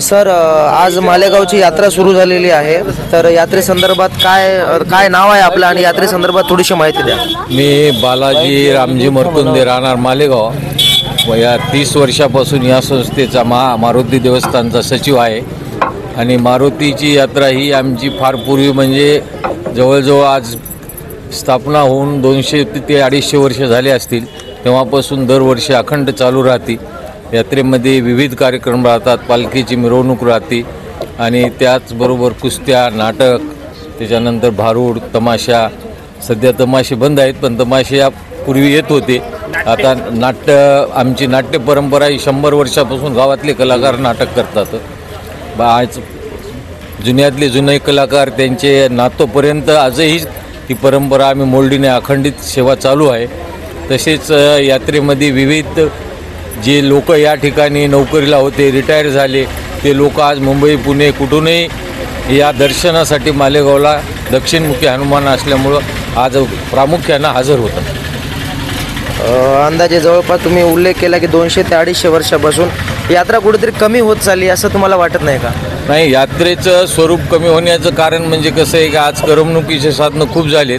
Sir आज मालेगावची यात्रा सुरू झालेली आहे, तर यात्रेसंदर्भात काय नाव आहे आपलं आणि यात्रेसंदर्भात थोडीशी माहिती द्या. मी बालाजी रामजी मरकुंदे, राहणार मालेगाव व या 30 वर्षापासून या संस्थेचा मारुती देवस्थानचा सचिव आहे. आणि मारुतीची यात्रा ही आमची फार पूर्वी, म्हणजे जवळजवळ आज स्थापना होऊन 200 ते 250 वर्ष झाले असतील, तेव्हापासून दरवर्षी अखंड चालू राहते. यात्रेमध्ये विविध कार्यक्रम राहतात, पालखीची मिरवणूक राहते आणि त्याचबरोबर कुस्त्या, नाटक, त्याच्यानंतर भारूड, तमाशा. सध्या तमाशे बंद आहेत, पण तमाशे यापूर्वी येत होते. आता आमची नाट्य परंपरा ही 100 वर्षापासून गावातले कलाकार नाटक करतात. आज जुन्यातले जुने कलाकार त्यांचे नातोपर्यंत आजही ती परंपरा आम्ही मोलडीने अखंडित सेवा चालू आहे. तसेच यात्रेमध्ये विविध जे लोक या ठिकाणी नोकरीला होते, रिटायर झाले, ते लोक आज मुंबई, पुणे कुठूनही या दर्शनासाठी मालेगावला दक्षिणमुखी हनुमान असल्यामुळं आज प्रामुख्यानं हजर होतात. अंदाजे जवळपास तुम्ही उल्लेख केला की 200 ते 250 वर्षापासून यात्रा कुठेतरी कमी होत चालली, असं तुम्हाला वाटत नाही का? नाही, यात्रेचं स्वरूप कमी होण्याचं कारण म्हणजे कसं आहे की आज करमणुकीचे साधनं खूप झालेत,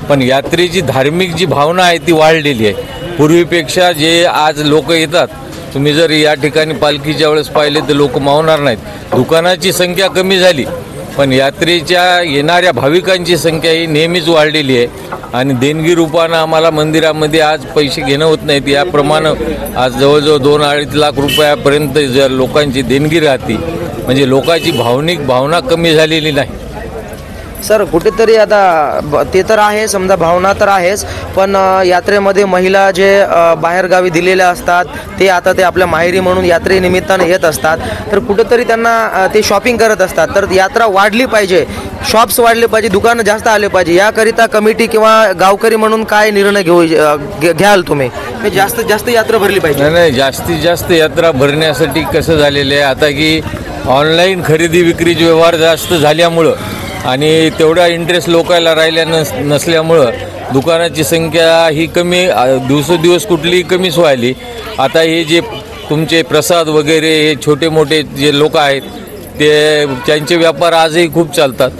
पण यात्रेची धार्मिक जी भावना आहे ती वाढलेली आहे. पूर्वीपेक्षा जे आज लोक येतात, तुम्ही जर या ठिकाणी पालखीच्या वेळेस पाहिले तर लोक मावणार नाहीत. दुकानाची संख्या कमी झाली, पण यात्रेच्या येणाऱ्या भाविकांची संख्या ही नेहमीच वाढलेली आहे. आणि देणगी रूपानं आम्हाला मंदिरामध्ये आज पैसे घेणं होत नाहीत. याप्रमाणे आज जवळजवळ 2-2.5 लाख रुपयापर्यंत जर लोकांची देणगी राहते, म्हणजे लोकांची भावनिक भावना कमी झालेली नाही. सर कुठेतरी आता ते तर आहे, समजा भावना तर आहेच, पण यात्रेमध्ये महिला जे बाहेरगावी दिलेल्या असतात ते आता ते आपल्या माहेरी म्हणून यात्रेनिमित्ताने येत असतात, तर कुठेतरी त्यांना ते शॉपिंग करत असतात. तर यात्रा वाढली पाहिजे, शॉप्स वाढले पाहिजे, दुकानं जास्त आले पाहिजे, याकरिता कमिटी किंवा गावकरी म्हणून काय निर्णय घ्याल तुम्ही? जास्तीत जास्त यात्रा भरली पाहिजे. नाही, जास्तीत जास्त यात्रा भरण्यासाठी कसं झालेलं आहे आता की ऑनलाईन खरेदी विक्रीचे व्यवहार जास्त झाल्यामुळं आणि तेवढा इंटरेस्ट लोकांना राहिल्या नसल्यामुळं दुकानाची संख्या ही कमी, दिवसेंदिवस कुठलीही कमीच व्हायली. आता हे जे तुमचे प्रसाद वगैरे हे छोटे मोठे जे लोक आहेत ते त्यांचे व्यापार आजही खूप चालतात.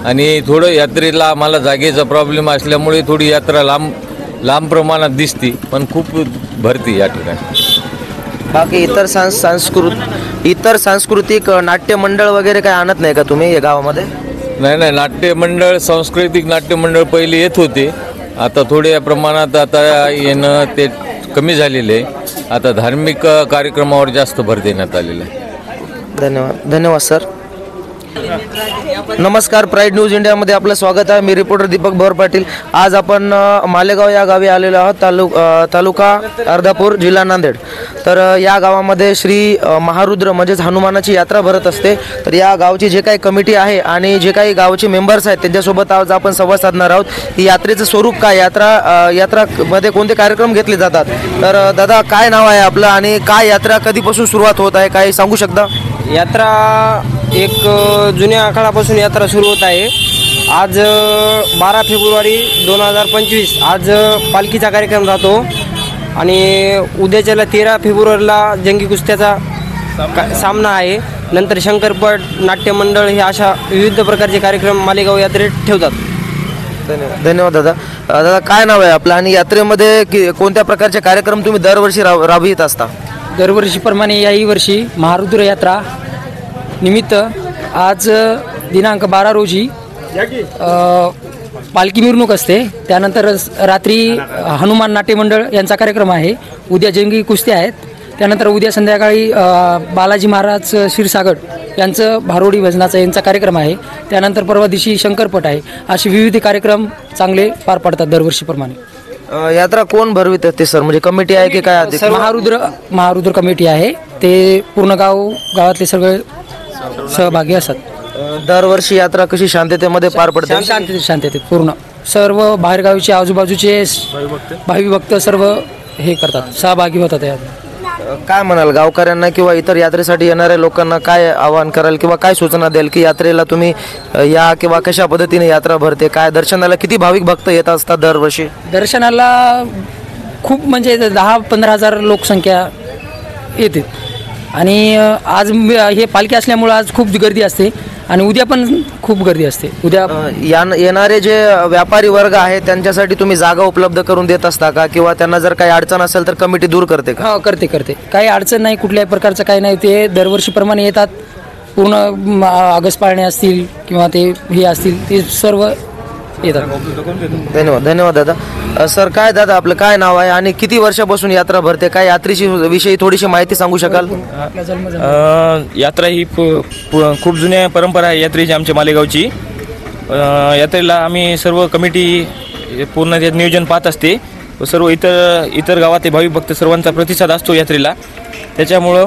आणि थोडं यात्रेला आम्हाला जागेचा प्रॉब्लेम असल्यामुळे थोडी यात्रा लांब प्रमाणात दिसते, पण खूप भरती या ठिकाणी. बाकी इतर सांस्कृतिक नाट्यमंडळ वगैरे काय आणत नाही का तुम्ही या गावामध्ये? नाही, नाट्यमंडळ, सांस्कृतिक नाट्यमंडळ पहिले येत होते, आता थोड्या प्रमाणात आता येणं ते कमी झालेले आहे. आता धार्मिक कार्यक्रमावर जास्त भर देण्यात आलेला आहे. धन्यवाद सर. नमस्कार, प्राईड न्यूज इंडियामध्ये आपलं स्वागत आहे. मी रिपोर्टर दीपक भोर पाटील. आज आपण मालेगाव या गावी आलेलो आहोत, तालुका अर्धापूर, जिल्हा नांदेड. तर या गावामध्ये श्री महारुद्र म्हणजेच हनुमानाची यात्रा भरत असते. तर या गावची जे काही कमिटी आहे आणि जे काही गावचे मेंबर्स आहेत त्यांच्यासोबत आज आपण संवाद साधणार आहोत. ही यात्रेचं स्वरूप काय, यात्रामध्ये कोणते कार्यक्रम घेतले जातात. तर दादा काय नाव आहे आपलं आणि काय यात्रा कधीपासून सुरुवात होत आहे, काय सांगू शकता? यात्रा एक जुन्या काळापासून यात्रा सुरू होत आहे. आज 12 फेब्रुवारी 2025 आज पालखीचा कार्यक्रम राहतो आणि उद्याच्याला 13 फेब्रुवारीला जंगी कुस्त्याचा सामना आहे. नंतर शंकरपट, नाट्यमंडळ हे अशा विविध प्रकारचे कार्यक्रम मालेगाव यात्रेत ठेवतात. धन्यवाद दादा. दादा काय नाव आहे आपलं आणि यात्रेमध्ये कोणत्या प्रकारचे कार्यक्रम तुम्ही दरवर्षी राबवित असता? दरवर्षीप्रमाणे याही वर्षी महारुद्र यात्रा निमित्त आज दिनांक 12 रोजी पालखी मिरवणूक असते. त्यानंतर रात्री हनुमान नाट्यमंडळ यांचा कार्यक्रम आहे. उद्या जंगी कुस्त्या आहेत. त्यानंतर उद्या संध्याकाळी बालाजी महाराज क्षीरसागर यांचं भारोडी भजनाचा यांचा कार्यक्रम आहे. त्यानंतर परवा दिवशी शंकरपट आहे. असे विविध कार्यक्रम चांगले पार पडतात दरवर्षीप्रमाणे. यात्रा कोण भरवित असते सर, म्हणजे कमिटी आहे की काय? महारुद्र कमिटी आहे. ते पूर्ण गावातले सगळे सहभागी असतात. दरवर्षी यात्रा कशी शांततेमध्ये पार पडते? शांततेत पूर्ण सर्व बाहेरगावचे आजूबाजूचे भाविभक्त सर्व हे करतात, सहभागी होतात. काय म्हणाल गावकऱ्यांना किंवा इतर यात्रेसाठी येणाऱ्या लोकांना काय आवाहन कराल किंवा काय सूचना द्याल की यात्रेला तुम्ही या किंवा कशा पद्धतीने यात्रा भरते, काय दर्शनाला किती भाविक भक्त येत असतात दरवर्षी? दर्शनाला खूप म्हणजे 10-15 हजार लोकसंख्या येते. आणि आज हे पालखी असल्यामुळं आज खूप गर्दी असते आणि उद्या पण खूप गर्दी असते. उद्या येणारे जे व्यापारी वर्ग आहे त्यांच्यासाठी तुम्ही जागा उपलब्ध करून देत असता का, किंवा त्यांना जर काही अडचण असेल तर कमिटी दूर करते का? हो, करते काही अडचण नाही, कुठल्याही प्रकारचं काही नाही. ते दरवर्षीप्रमाणे येतात. पूर्ण आगस पाळणे असतील किंवा ते हे असतील ते सर्व येतात. धन्यवाद दादा. सर, काय दादा आपलं काय नाव आहे आणि किती वर्षापासून यात्रा भरते? काय यात्रेची विषयी थोडीशी माहिती सांगू शकाल? यात्रा ही खूप जुन्या परंपरा आहे यात्रेची आमच्या मालेगावची. यात्रेला आम्ही सर्व कमिटी पूर्ण त्यात नियोजन पाहत असते. सर्व इतर गावातले भाविक भक्त सर्वांचा प्रतिसाद असतो यात्रेला. त्याच्यामुळं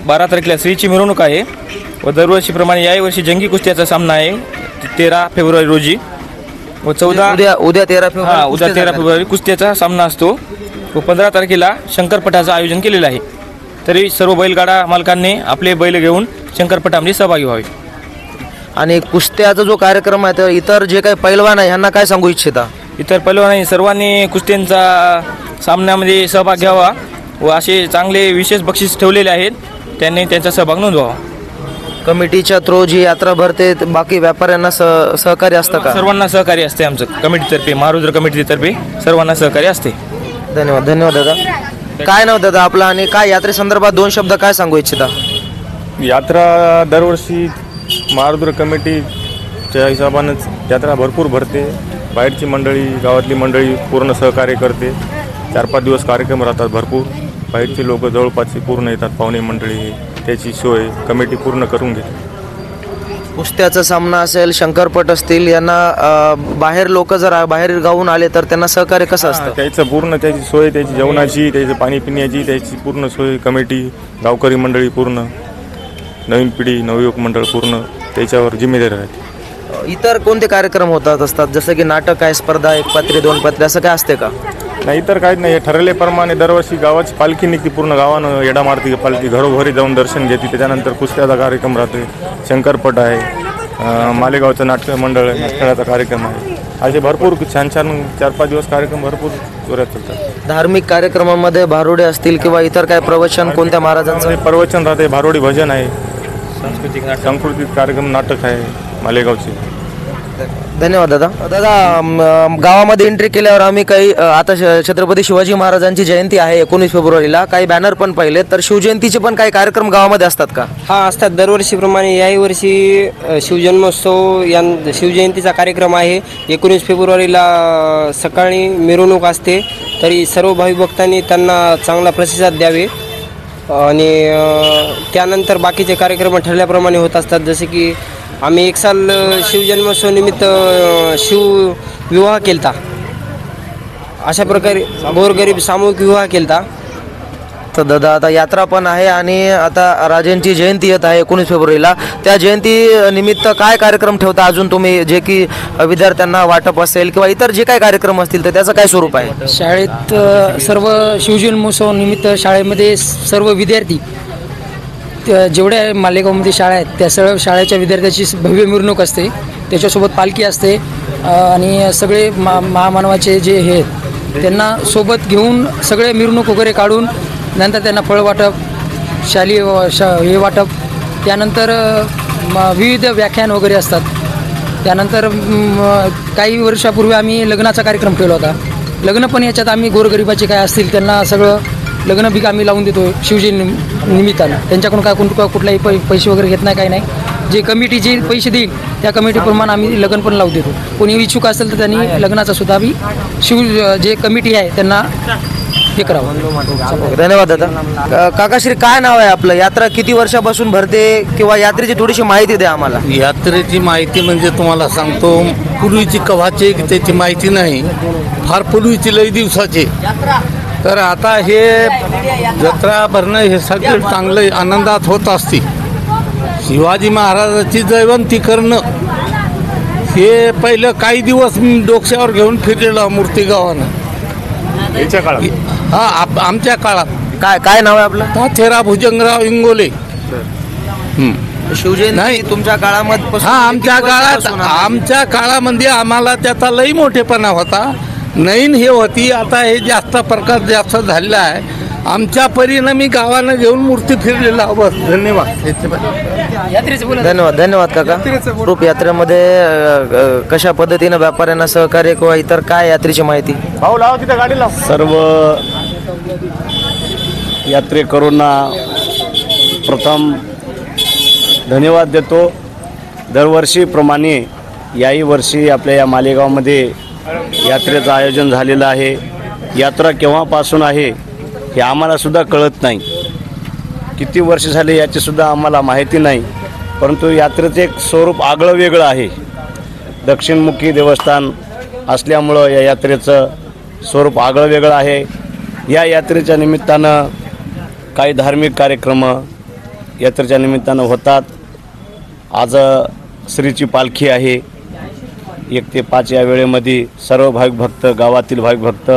12 तारखेला श्रीची मिरवणूक आहे व दरवर्षीप्रमाणे याही वर्षी जंगी कुस्त्याचा सामना आहे 13 फेब्रुवारी रोजी व 14 उद्या 13 फेब्रुवारी उद्या 13 फेब्रुवारी कुस्त्याचा सामना असतो व 15 तारखेला शंकरपटाचं आयोजन केलेलं आहे. तरी सर्व बैलगाडा मालकांनी आपले बैल घेऊन शंकरपटामध्ये सहभागी व्हावे. आणि कुस्त्याचा जो कार्यक्रम आहे तर इतर जे काही पैलवान आहे ह्यांना काय सांगू इच्छिता? इतर पैलवानांनी सर्वांनी कुस्त्यांचा सामन्यामध्ये सहभाग घ्यावा व असे चांगले विशेष बक्षीस ठेवलेले आहेत, त्यांनी त्यांचा सहभाग नोंदवावा. कमिटीच्या थ्रू जी यात्रा भरते बाकी व्यापाऱ्यांना सहकार्य असतं का? सर्वांना सहकार्य असते आमचं कमिटीतर्फे, महारुद्र कमिटीतर्फे सर्वांना सहकार्य असते. धन्यवाद दादा. काय नाव दादा आपलं आणि काय यात्रेसंदर्भात 2 शब्द काय सांगू इच्छिता? यात्रा दरवर्षी महारुद्र कमिटीच्या हिशोबानंच यात्रा भरपूर भरते. बाहेरची मंडळी, गावातली मंडळी पूर्ण सहकार्य करते. 4-5 दिवस कार्यक्रम राहतात भरपूर. बाहेरचे लोक जवळपासची पूर्ण येतात, पाहुणे मंडळी, त्याची सोय कमिटी पूर्ण करून घेते. कुस्त्याचा सामना असेल, शंकरपट असतील, यांना बाहेर लोक जर बाहेर गावून आले तर त्यांना सहकार्य कसं असतं? त्याचं पूर्ण त्याची सोय, त्याची जेवणाची, त्याची पाणी पिण्याची, त्याची पूर्ण सोय कमिटी, गावकरी मंडळी पूर्ण, नवीन पिढी, नवयुवक मंडळ पूर्ण त्याच्यावर जिम्मेदारी राहते. इतर कोणते कार्यक्रम होतात असतात जसं की नाटक आहे, स्पर्धा, 1 पात्री 2 पात्री असं काय असते का? नाही, इतर काहीच नाही. ठरवल्याप्रमाणे दरवर्षी गावाची पालखी निघते, पूर्ण गावानं येडा मारती पालखी, घरोघरी जाऊन दर्शन घेते. त्याच्यानंतर कुस्त्याचा कार्यक्रम राहते, शंकरपट आहे, मालेगावचं नाट्य मंडळ आहे, नाटकाचा कार्यक्रम आहे. असे भरपूर छान 4-5 दिवस कार्यक्रम भरपूर जोरात चालतात. धार्मिक कार्यक्रमामध्ये भारुडे असतील किंवा इतर काय प्रवचन कोणत्या महाराजांचं? प्रवचन राहते, भारुडी भजन आहे, सांस्कृतिक कार्यक्रम, नाटक आहे मालेगावचे. धन्यवाद दादा. गावामध्ये एंट्री केल्यावर आम्ही काही आता छत्रपती शिवाजी महाराजांची जयंती आहे 19 फेब्रुवारीला, काही बॅनर पण पाहिले, तर शिवजयंतीचे पण काही कार्यक्रम गावामध्ये असतात का? हा, असतात दरवर्षीप्रमाणे. याही वर्षी शिवजन्मोत्सव शिवजयंतीचा कार्यक्रम आहे. 19 फेब्रुवारीला सकाळी मिरवणूक असते. तरी सर्व भाविक भक्तांनी त्यांना चांगला प्रतिसाद द्यावे आणि त्यानंतर बाकीचे कार्यक्रम ठरल्याप्रमाणे होत असतात. जसे की आम्ही 1 साल शिवजन्मोत्सव निमित्त शिवविवाह केलता. अशा प्रकारे गोरगरीब सामूहिक विवाह केलता. तर दादा आता यात्रा पण आहे आणि आता राजांची जयंती येत आहे 19 फेब्रुवारीला. त्या जयंती निमित्त काय कार्यक्रम ठेवता अजून तुम्ही, जे की विद्यार्थ्यांना वाटप असेल किंवा इतर जे काही कार्यक्रम असतील तर त्याचं काय स्वरूप आहे? शाळेत सर्व शिवजन्मोत्सव निमित्त शाळेमध्ये सर्व विद्यार्थी, जेवढ्या मालेगावमध्ये शाळा आहेत त्या सर्व शाळेच्या विद्यार्थ्याची भव्य मिरवणूक असते. त्याच्यासोबत पालखी असते आणि सगळे महामानवाचे जे हे त्यांना सोबत घेऊन सगळे मिरवणूक वगैरे काढून नंतर त्यांना फळ वाटप, शालेय हे वाटप, त्यानंतर विविध व्याख्यान वगैरे असतात. त्यानंतर काही वर्षापूर्वी आम्ही लग्नाचा कार्यक्रम ठेवला होता. लग्न पण याच्यात आम्ही गोरगरिबाचे काय असतील त्यांना सगळं लग्न बी आम्ही लावून देतो शिवजयंती निमित्तानं. त्यांच्याकडून काय कुठलाही पैसे वगैरे घेत नाही, काही नाही. जे कमिटी जे पैसे देईल त्या कमिटीप्रमाणे आम्ही लग्न पण लावून देतो. कोणी इच्छुक असेल तर त्यांनी लग्नाचा सुद्धा आम्ही जे कमिटी आहे त्यांना हे करावं. धन्यवाद दादा. काकाश्री, काय नाव आहे आपलं? यात्रा किती वर्षापासून भरते किंवा यात्रेची थोडीशी माहिती द्या आम्हाला. यात्रेची माहिती म्हणजे तुम्हाला सांगतो, पूर्वीची कव्हाची त्याची माहिती नाही, फार पूर्वीची लई दिवसाची. तर आता हे जत्रा भरणं हे सगळं चांगलं आनंदात होत असते. शिवाजी महाराजाची जयवंती करणं हे पहिलं काही दिवस मी डोक्यावर घेऊन फिरलेलं मूर्ती गावानं याच्या काळात. हा, आमच्या काळात. काय नाव आहे आपलं? ताथेरा भुजंगराव इंगोले. शिवजयंती नाही, तुमच्या काळामध्ये? हा, आमच्या काळामध्ये आम्हाला त्याचा लई मोठेपणा होता. नवीन हे होती. आता हे जास्त प्रकार जास्त झालेला आहे. आमच्या परीनं मी गावानं घेऊन मूर्ती फिरलेला बस. धन्यवाद. धन्यवाद धन्यवाद काका. रूप यात्रेमध्ये कशा पद्धतीनं व्यापाऱ्यांना सहकार्य किंवा इतर काय यात्रेची माहिती? सर्व यात्रेकरूंना प्रथम धन्यवाद देतो. दरवर्षीप्रमाणे याही वर्षी आपल्या या मालेगावमध्ये यात्रेचं आयोजन झालेलं आहे. यात्रा केव्हापासून आहे हे आम्हालासुद्धा कळत नाही. किती वर्ष झाले याचीसुद्धा आम्हाला माहिती नाही. परंतु यात्रेचं एक स्वरूप आगळं वेगळं आहे. दक्षिणमुखी देवस्थान असल्यामुळं या यात्रेचं स्वरूप आगळं वेगळं आहे. या यात्रेच्या निमित्तानं काही धार्मिक कार्यक्रम यात्रेच्या निमित्तानं होतात. आज श्रीची पालखी आहे. 1 ते 5 या वेळेमध्ये सर्व भाविक भक्त, गावातील भाविक भक्त,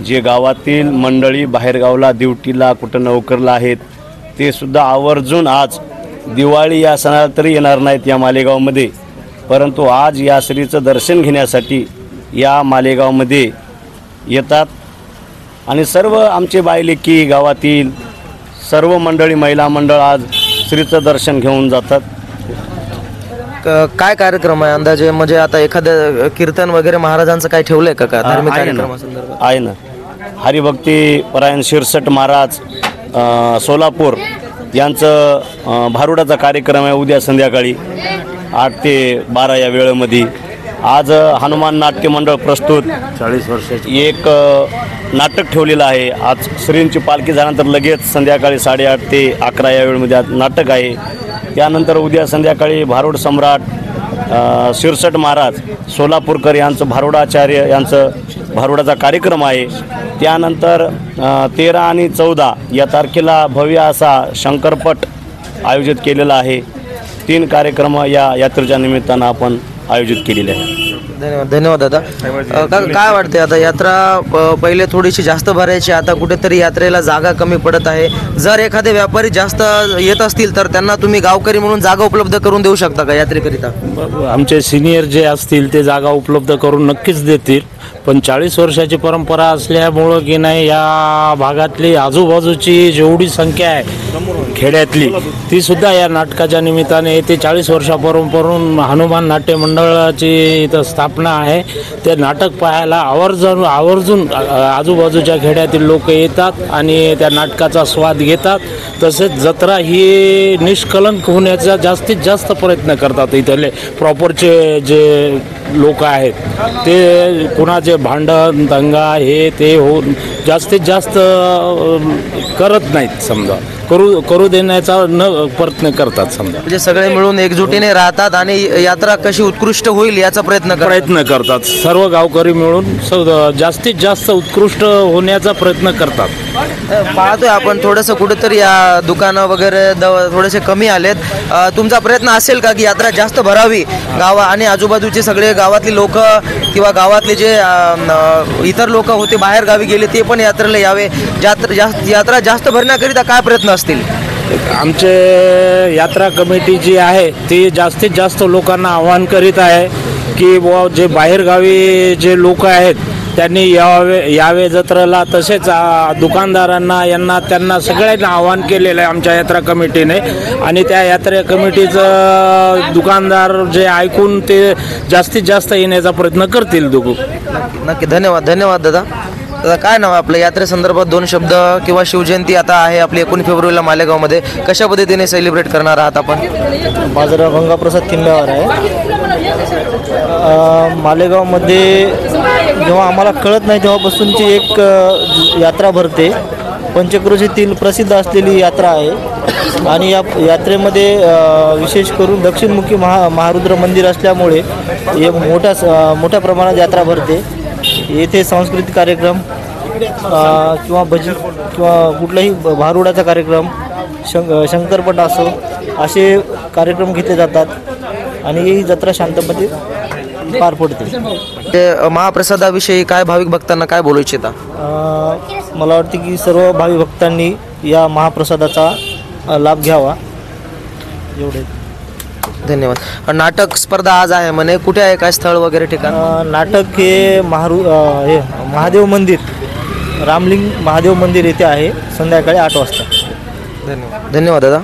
जे गावातील मंडळी बाहेरगावला ड्युटीला कुठं नोकरला आहेत, ते सुद्धा आवर्जून आज दिवाळी या सणाला तरी येणार नाहीत या मालेगावमध्ये, परंतु आज या श्रीचं दर्शन घेण्यासाठी या मालेगावमध्ये येतात. आणि सर्व आमचे बायलेकी, गावातील सर्व मंडळी, महिला मंडळ आज श्रीचं दर्शन घेऊन जातात. काय कार्यक्रम आहे अंदाजे? म्हणजे आता एखादं कीर्तन वगैरे महाराजांचं काय ठेवलंय का धार्मिक कार्यक्रमासंदर्भात? आहे ना. हरिभक्ती परायण शिरसट महाराज सोलापूर यांचं भारुडाचा कार्यक्रम आहे उद्या संध्याकाळी 8 ते 12 या वेळेमध्ये. आज हनुमान नाट्य मंडळ प्रस्तुत 40 वर्षाची एक नाटक ठेवलेलं आहे. आज श्रींची पालखी झाल्यानंतर लगेच संध्याकाळी 8:30 ते 11 या वेळेमध्ये आज नाटक आहे. त्यानंतर उद्या संध्याकाळी भारुड सम्राट शिरसट महाराज सोलापूरकर यांचं भारुडाचार्य यांचं भारुडाचा कार्यक्रम आहे. त्यानंतर 13 आणि 14 या तारखेला भव्य असा शंकरपट आयोजित केलेला आहे. 3 कार्यक्रम या यात्रेच्या निमित्तानं आपण आयोजित केलेले आहे. धन्यवाद धन्यवाद दादा. काय वाटते आता यात्रा पहिले थोडीशी जास्त भरायची, आता कुठेतरी यात्रेला जागा कमी पडत आहे. जर एखादे व्यापारी जास्त येत असतील तर त्यांना तुम्ही गावकरी म्हणून जागा उपलब्ध करून देऊ शकता का यात्रेकरिता? आमचे सिनियर जे असतील ते जागा उपलब्ध करून नक्कीच देतील. पण 40 वर्षाची परंपरा असल्यामुळं की नाही या भागातली आजूबाजूची जेवढी संख्या आहे खेड्यातली ती सुद्धा या नाटकाच्या निमित्ताने येते. 40 वर्षापासून हनुमान नाट्य मंडळाची इथं स्थापना आहे. ते नाटक पाहायला आवर्जून आजूबाजूच्या खेड्यातील लोक येतात आणि त्या नाटकाचा स्वाद घेतात. तसेच जत्रा ही निष्कलंक होण्याचा जास्तीत जास्त प्रयत्न करतात. इथले प्रॉपरचे जे लोक आहेत ते कुणाचे भांडण दंगा हे ते होऊन जास्तीत जास्त करत नाहीत. समजा करू देण्याचा प्रयत्न करतात. समजा म्हणजे सगळे मिळून एकजुटीने राहतात आणि यात्रा कशी उत्कृष्ट होईल याचा प्रयत्न करतात. सर्व गावकरी मिळून जास्तीत जास्त उत्कृष्ट होण्याचा प्रयत्न करतात. पाहतोय आपण थोडंसं कुठेतरी या दुकानं वगैरे थोडेसे कमी आलेत. तुमचा प्रयत्न असेल का की यात्रा जास्त भरावी, गावा आणि आजूबाजूचे सगळे गावातली लोक किंवा गावातले जे इतर लोक होते बाहेर गावी गेले ते पण यात्रेला यावे, यात्रा जास्त भरण्याकरिता काय प्रयत्न असतील? आमचे यात्रा कमिटी जी आहे ती जास्तीत जास्त लोकांना आवाहन करीत आहे की बुवा जे बाहेरगावी जे लोक आहेत त्यांनी यावे जत्रेला. तसेच दुकानदारांना त्यांना सगळ्यांना आवाहन केलेलं आहे आमच्या यात्रा कमिटीने. आणि त्या यात्रा कमिटीचं दुकानदार जे ऐकून ते जास्तीत जास्त येण्याचा प्रयत्न करतील. नक्की धन्यवाद धन्यवाद दादा. दादा काय नाव आहे आपलं? यात्रेसंदर्भात 2 शब्द किंवा शिवजयंती आता आहे आपली 19 फेब्रुवारीला मालेगावमध्ये, कशा पद्धतीने सेलिब्रेट करणार आहात आपण? माझं नाव गंगाप्रसाद किंब्यावर आहे. मालेगावमध्ये जेव्हा आम्हाला कळत नाही तेव्हापासूनची एक यात्रा भरते. पंचक्रोशीतील प्रसिद्ध असलेली यात्रा आहे आणि या यात्रेमध्ये विशेष करून दक्षिणमुखी महारुद्र मंदिर असल्यामुळे हे मोठ्या प्रमाणात यात्रा भरते. येथे सांस्कृतिक कार्यक्रम किंवा भजन किंवा कुठलाही भारुडाचा कार्यक्रम, शंकरपट असो असे कार्यक्रम घेतले जातात आणि ही जत्रा शांतपणे पार पडते. महाप्रसादाविषयी काय भाविक भक्तांना काय बोलू इच्छिता? मला वाटते की सर्व भाविक भक्तांनी या महाप्रसादाचा लाभ घ्यावा. एवढे धन्यवाद. नाटक स्पर्धा आज आहे म्हणे, कुठे आहे, काय स्थळ वगैरे ठिकाण? नाटक हे महादेव मंदिर रामलिंग महादेव मंदिर येथे आहे संध्याकाळी 8 वाजता. धन्यवाद दादा.